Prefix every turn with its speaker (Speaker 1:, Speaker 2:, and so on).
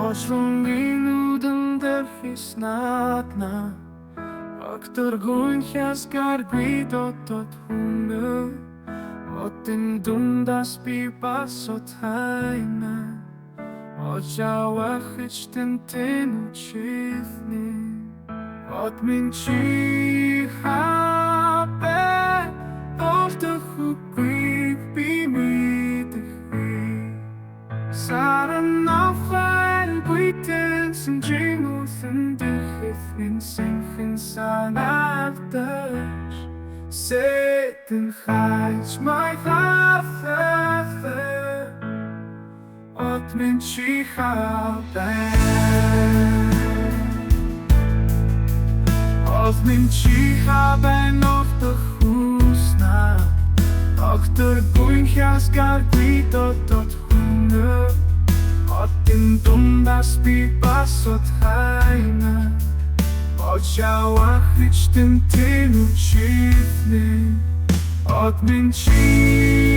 Speaker 1: Ошунгин удамдар хиснатна Актор гунхяс гаргвидо тот хунга Отин dundas pipas от хайна Очавахич тентен учифни От минчи хапе Орта хупик бимитихи Саран нафайл буйтен синджимутен дихифин синхин санавдаш Satan hides my heart От минчи хапе От минчи хапе нofta husna Achter buinchas garguito tot hunger От in dundas pipas от haina Очавахич тентен учифни От минчи